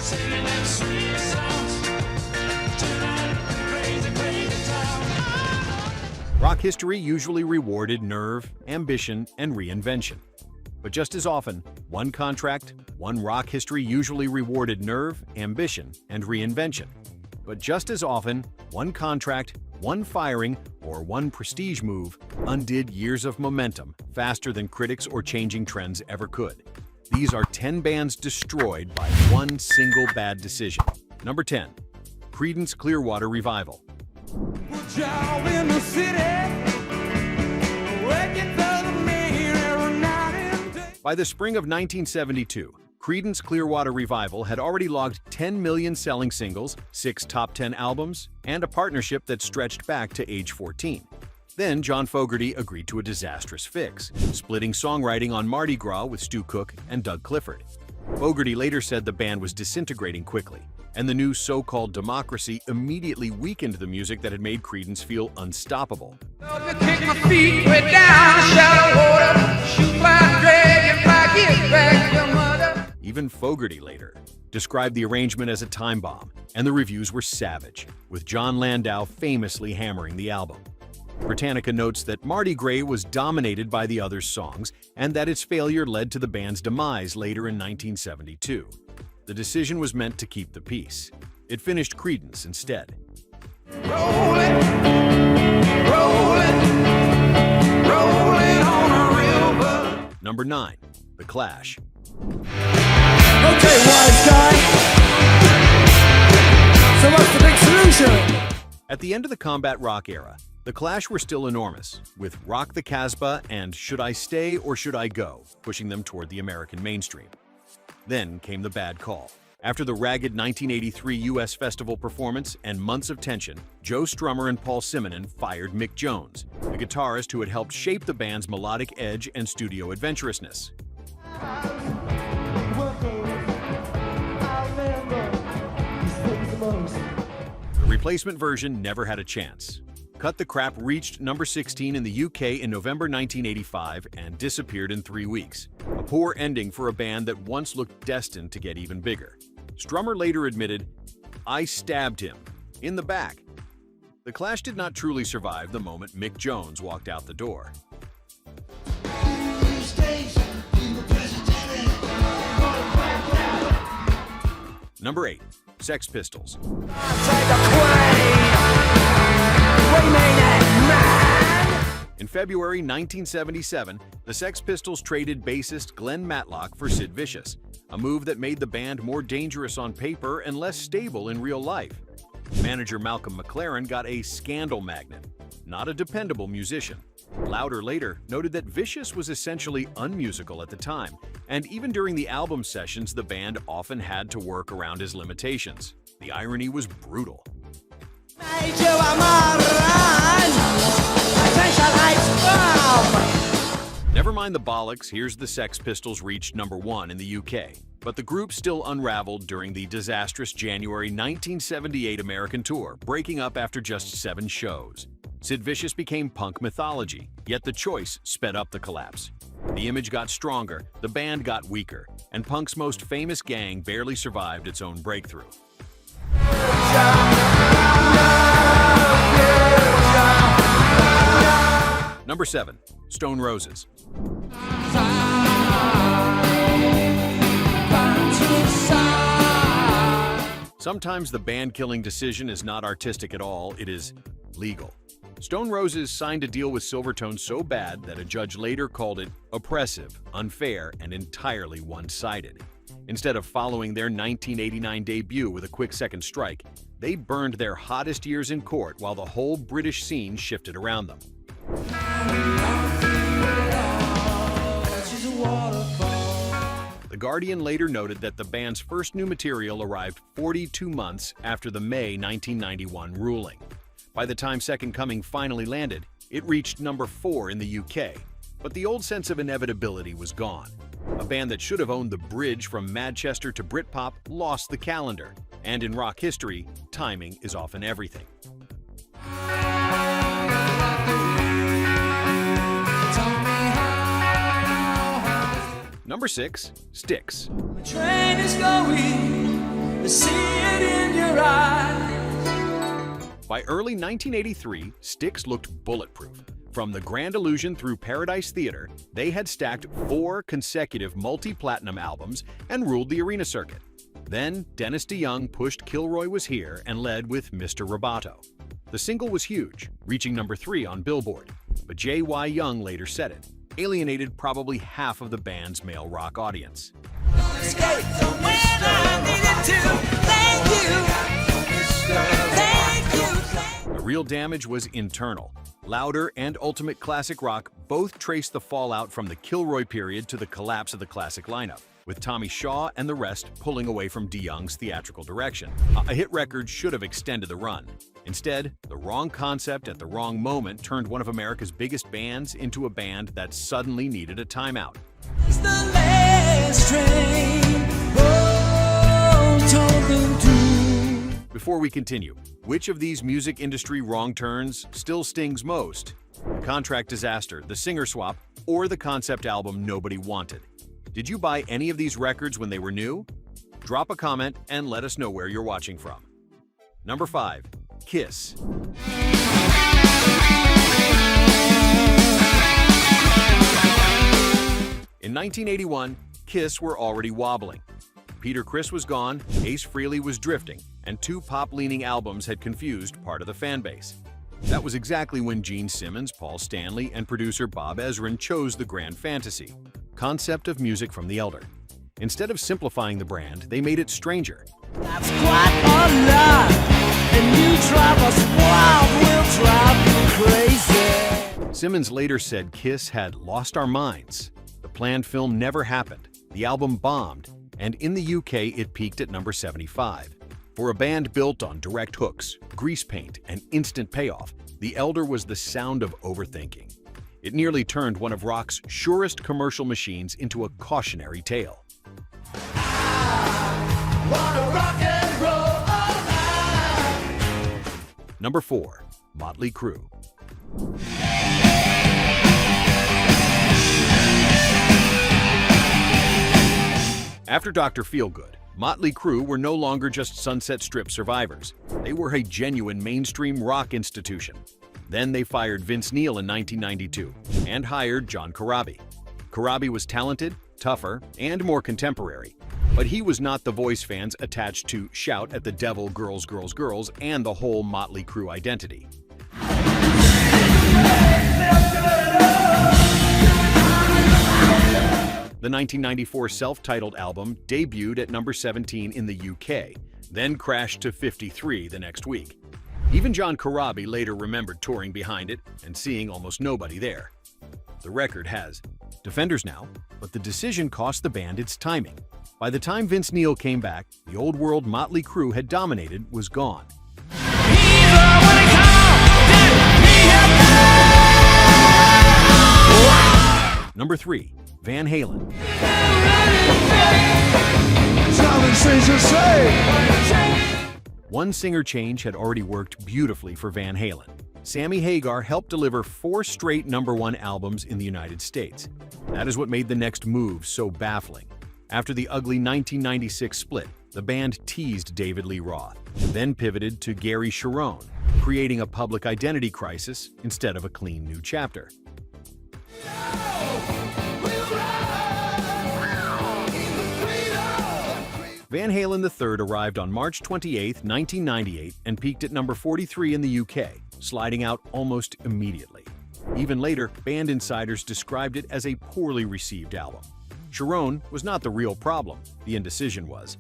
singing them sweet songs to that crazy, crazy town. Rock history usually rewarded nerve, ambition, and reinvention. But just as often, one contract, one rock history usually rewarded nerve, ambition, and reinvention. But just as often, one contract, one firing, or one prestige move undid years of momentum faster than critics or changing trends ever could. These are 10 bands destroyed by one single bad decision. Number 10. Creedence Clearwater Revival. By the spring of 1972, Creedence Clearwater Revival had already logged 10 million selling singles, 6 top 10 albums, and a partnership that stretched back to age 14. Then John Fogerty agreed to a disastrous fix, splitting songwriting on Mardi Gras with Stu Cook and Doug Clifford. Fogerty later said the band was disintegrating quickly, and the new so-called democracy immediately weakened the music that had made Creedence feel unstoppable. Even Fogerty later described the arrangement as a time bomb, and the reviews were savage, with John Landau famously hammering the album. Britannica notes that Mardi Gras was dominated by the other songs and that its failure led to the band's demise later in 1972. The decision was meant to keep the peace. It finished Creedence instead. Rolling, rolling, rolling on a river. Number 9. The Clash. Okay, wise guy. So what's the big solution? At the end of the combat rock era, the Clash were still enormous, with Rock the Casbah and Should I Stay or Should I Go pushing them toward the American mainstream. Then came the bad call. After the ragged 1983 U.S. festival performance and months of tension, Joe Strummer and Paul Simonon fired Mick Jones, the guitarist who had helped shape the band's melodic edge and studio adventurousness. The replacement version never had a chance. Cut the Crap reached number 16 in the UK in November 1985 and disappeared in 3 weeks. A poor ending for a band that once looked destined to get even bigger. Strummer later admitted, "I stabbed him in the back." The Clash did not truly survive the moment Mick Jones walked out the door. Number 8. Sex Pistols. In February 1977, the Sex Pistols traded bassist Glenn Matlock for Sid Vicious, a move that made the band more dangerous on paper and less stable in real life. Manager Malcolm McLaren got a scandal magnet, not a dependable musician. Louder later noted that Vicious was essentially unmusical at the time, and even during the album sessions, the band often had to work around his limitations. The irony was brutal. Never mind the bollocks, here's the Sex Pistols reached number 1 in the UK. But the group still unraveled during the disastrous January 1978 American tour, breaking up after just 7 shows. Sid Vicious became punk mythology, yet the choice sped up the collapse. The image got stronger, the band got weaker, and punk's most famous gang barely survived its own breakthrough. Number 7. Stone Roses. Sometimes the band-killing decision is not artistic at all, it is legal. Stone Roses signed a deal with Silvertone so bad that a judge later called it oppressive, unfair, and entirely one-sided. Instead of following their 1989 debut with a quick second strike, they burned their hottest years in court while the whole British scene shifted around them. The Guardian later noted that the band's first new material arrived 42 months after the May 1991 ruling. By the time Second Coming finally landed, it reached number 4 in the UK. But the old sense of inevitability was gone. A band that should have owned the bridge from Manchester to Britpop lost the calendar. And in rock history, timing is often everything. Number 6. Styx. The train is going, I see it in your eyes. By early 1983, Styx looked bulletproof. From the Grand Illusion through Paradise Theater, they had stacked 4 consecutive multi-platinum albums and ruled the arena circuit. Then, Dennis DeYoung pushed Kilroy Was Here and led with Mr. Roboto. The single was huge, reaching number 3 on Billboard, but J.Y. Young later said it alienated probably half of the band's male rock audience. The real damage was internal. Louder and Ultimate Classic Rock both traced the fallout from the Kilroy period to the collapse of the classic lineup, with Tommy Shaw and the rest pulling away from DeYoung's theatrical direction. A hit record should have extended the run. Instead, the wrong concept at the wrong moment turned one of America's biggest bands into a band that suddenly needed a timeout. It's the last train. Oh, told them to. Before we continue, which of these music industry wrong turns still stings most? The contract disaster, the singer swap, or the concept album nobody wanted? Did you buy any of these records when they were new? Drop a comment and let us know where you're watching from. Number 5. Kiss. In 1981, Kiss were already wobbling. Peter Criss was gone, Ace Frehley was drifting, and 2 pop-leaning albums had confused part of the fan base. That was exactly when Gene Simmons, Paul Stanley, and producer Bob Ezrin chose the grand fantasy concept of music from the Elder. Instead of simplifying the brand, they made it stranger. That's quite a lot. And you drive us wild, we'll drive you crazy. Simmons later said Kiss had lost our minds. The planned film never happened, the album bombed, and in the UK it peaked at number 75. For a band built on direct hooks, grease paint, and instant payoff, The Elder was the sound of overthinking. It nearly turned one of rock's surest commercial machines into a cautionary tale. Number 4. Mötley Crüe. After Dr. Feelgood, Mötley Crüe were no longer just Sunset Strip survivors. They were a genuine mainstream rock institution. Then they fired Vince Neil in 1992 and hired John Corabi. Corabi was talented, tougher, and more contemporary. But he was not the voice fans attached to Shout at the Devil, Girls, Girls, Girls, and the whole Mötley Crüe identity. The 1994 self-titled album debuted at number 17 in the UK, then crashed to 53 the next week. Even John Corabi later remembered touring behind it and seeing almost nobody there. The record has defenders now, but the decision cost the band its timing. By the time Vince Neil came back, the old world Mötley Crüe had dominated was gone. Number 3. Van Halen. One singer change had already worked beautifully for Van Halen. Sammy Hagar helped deliver 4 straight #1 albums in the United States. That is what made the next move so baffling. After the ugly 1996 split, the band teased David Lee Roth, then pivoted to Gary Cherone, creating a public identity crisis instead of a clean new chapter. Van Halen III arrived on March 28, 1998 and peaked at number 43 in the UK, sliding out almost immediately. Even later, band insiders described it as a poorly received album. Cherone was not the real problem, the indecision was.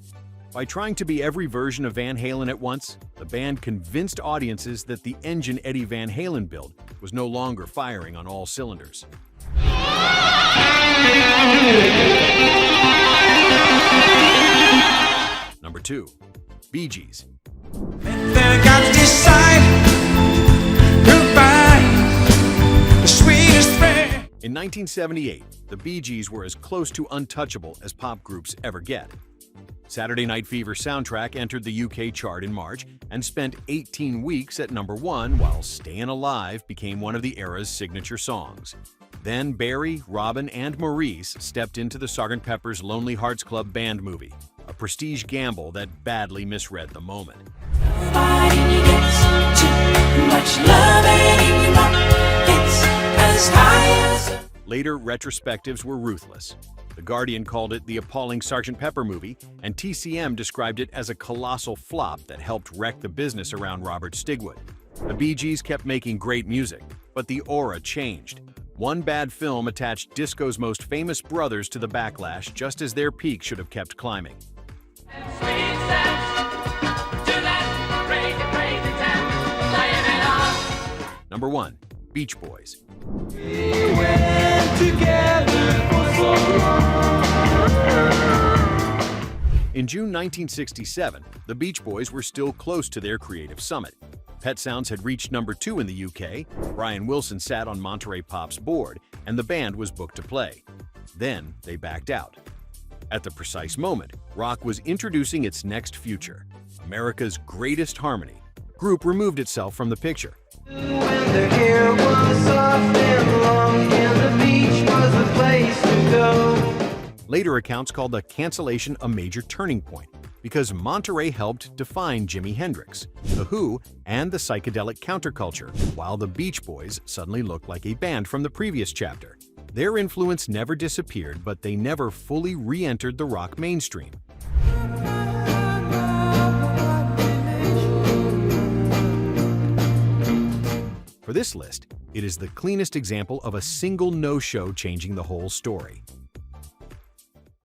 By trying to be every version of Van Halen at once, the band convinced audiences that the engine Eddie Van Halen built was no longer firing on all cylinders. Number 2. Bee Gees. In 1978, the Bee Gees were as close to untouchable as pop groups ever get. Saturday Night Fever soundtrack entered the UK chart in March and spent 18 weeks at number 1, while Stayin' Alive became one of the era's signature songs. Then Barry, Robin, and Maurice stepped into the Sgt. Pepper's Lonely Hearts Club Band movie, a prestige gamble that badly misread the moment. Nobody gets too much love, and your rock gets as high as. Later retrospectives were ruthless. The Guardian called it the appalling Sgt. Pepper movie, and TCM described it as a colossal flop that helped wreck the business around Robert Stigwood. The Bee Gees kept making great music, but the aura changed. One bad film attached disco's most famous brothers to the backlash just as their peak should have kept climbing. Sweet sounds to that crazy, crazy town, playing it on. Number 1. Beach Boys. We went together for so long. In June 1967, the Beach Boys were still close to their creative summit. Pet Sounds had reached number 2 in the UK, Brian Wilson sat on Monterey Pop's board, and the band was booked to play. Then they backed out. At the precise moment, rock was introducing its next future, America's greatest harmony. Group removed itself from the picture. When the hair was soft and long, and the beach was the place to go. Later accounts called the cancellation a major turning point, because Monterey helped define Jimi Hendrix, The Who, and the psychedelic counterculture, while the Beach Boys suddenly looked like a band from the previous chapter. Their influence never disappeared, but they never fully re-entered the rock mainstream. For this list, it is the cleanest example of a single no-show changing the whole story.